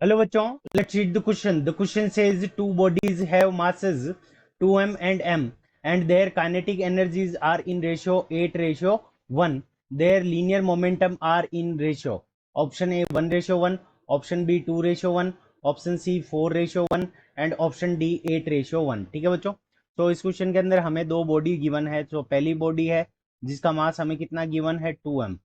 Hello बच्चों, let's read the question. The question says two bodies have masses 2m and m and their kinetic energies are in ratio 8:1. Their linear momentum are in ratio. Option A 1:1, option B 2:1, option C 4:1 and option D 8:1. ठीक है बच्चों, तो इस question के अंदर हमें दो body given है। तो पहली बॉडी है जिसका मास हमें कितना गिवन है 2m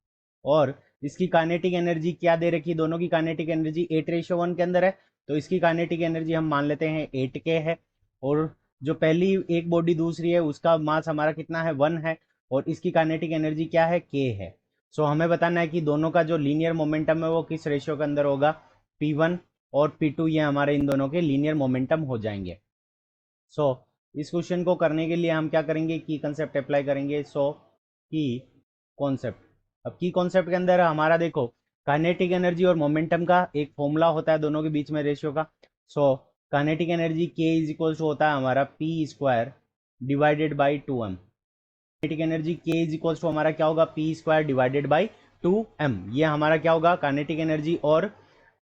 और इसकी काइनेटिक एनर्जी क्या दे रखी है, दोनों की काइनेटिक एनर्जी 8:1 के अंदर है। तो इसकी काइनेटिक एनर्जी हम मान लेते हैं 8k है। और जो पहली एक बॉडी दूसरी है उसका मास हमारा कितना है 1 है और इसकी काइनेटिक एनर्जी क्या है k है। सो हमें बताना है कि दोनों का जो लीनियर मोमेंटम है वो किस रेशियो के अंदर होगा, p1 और p2 ये हमारे इन दोनों के लीनियर मोमेंटम हो जाएंगे। सो इस क्वेश्चन को करने के लिए हम क्या करेंगे, की कंसेप्ट अप्लाई करेंगे। सो की कॉन्सेप्ट, अब की कॉन्सेप्ट के अंदर हमारा देखो काइनेटिक एनर्जी और मोमेंटम का एक फॉर्मूला होता है दोनों के बीच में रेशियो का। So kinetic energy k is equals होता है हमारा p square divided by 2m। Kinetic energy k is equals to हमारा क्या होगा, p square divided by 2m। ये हमारा क्या होगा, काइनेटिक एनर्जी और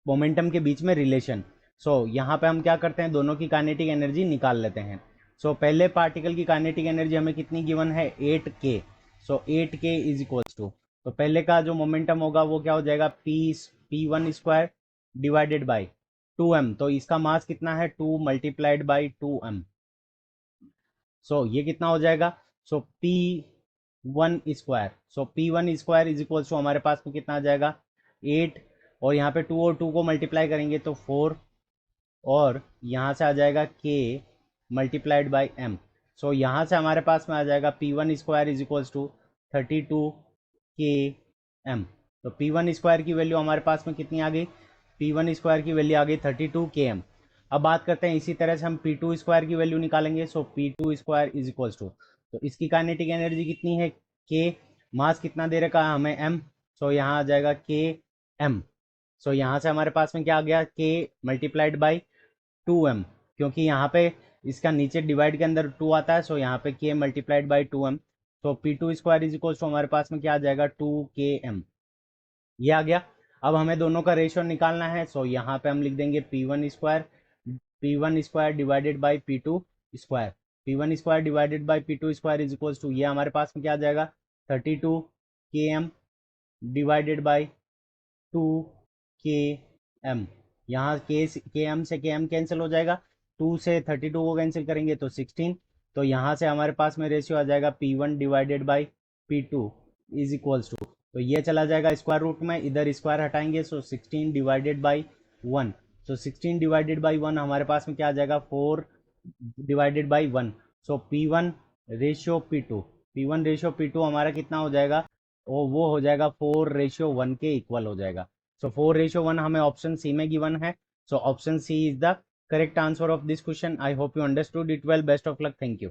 मोमेंटम के बीच में रिलेशन। सो यहाँ पे हम क्या करते हैं, दोनों की काइनेटिक एनर्जी निकाल लेते हैं। सो पहले पार्टिकल की काइनेटिक एनर्जी हमें कितनी गिवन है 8k। So 8k is equals to, तो पहले का जो मोमेंटम होगा वो क्या हो जाएगा p1 square divided by 2m। तो इसका मास कितना है 2 मल्टीप्लाइड बाई 2m। सो ये कितना हो जाएगा, so p1 square is equals to हमारे पास में कितना आ जाएगा 8 और यहाँ पे 2 और 2 को मल्टीप्लाई करेंगे तो 4 और यहाँ से आ जाएगा k multiplied by m। So यहाँ से हमारे पास में आ जाएगा p1 square is equals to 32 km। तो p1 स्क्वायर की वैल्यू हमारे पास में कितनी आ गई, p1 स्क्वायर की वैल्यू आ गई 32 km। अब बात करते हैं इसी तरह से हम p2 स्क्वायर की वैल्यू निकालेंगे। So p2 square is equals to, तो इसकी काइनेटिक एनर्जी कितनी है k, मास कितना दे रखा है हमें m। सो यहाँ आ जाएगा km। सो यहाँ से हमारे पास में क्या आ गया k मल्टीप्लाइड बाई 2m, क्योंकि यहाँ पे इसका नीचे डिवाइड के अंदर 2 आता है। सो यहाँ पे k मल्टीप्लाइड बाई 2m। तो p2 square is equal to हमारे पास में क्या आ जाएगा 2km। ये आ गया। अब हमें दोनों का रेशियो निकालना है। सो यहाँ पे हम लिख देंगे p1 square divided by p2 square. p1 square divided by p2 square is equal to, ये हमारे पास में क्या आ जाएगा 32km डिवाइडेड बाई 2km। यहाँ km से km कैंसिल हो जाएगा, 2 से 32 को कैंसिल करेंगे तो 16। तो यहाँ से हमारे पास में रेशियो आ जाएगा p1 divided by p2 is equals to, तो ये चला जाएगा स्क्वायर रूट में, इधर स्क्वायर हटाएंगे। सो 16 divided by 1। So 16 divided by 1 हमारे पास में क्या आ जाएगा 4 divided by 1। So p1 ratio p2 हमारा कितना हो जाएगा, वो हो जाएगा 4:1 के इक्वल हो जाएगा। सो 4:1 हमें ऑप्शन सी में गिवन है। So option C is the correct answer of this question. I hope you understood it well. Best of luck, thank you.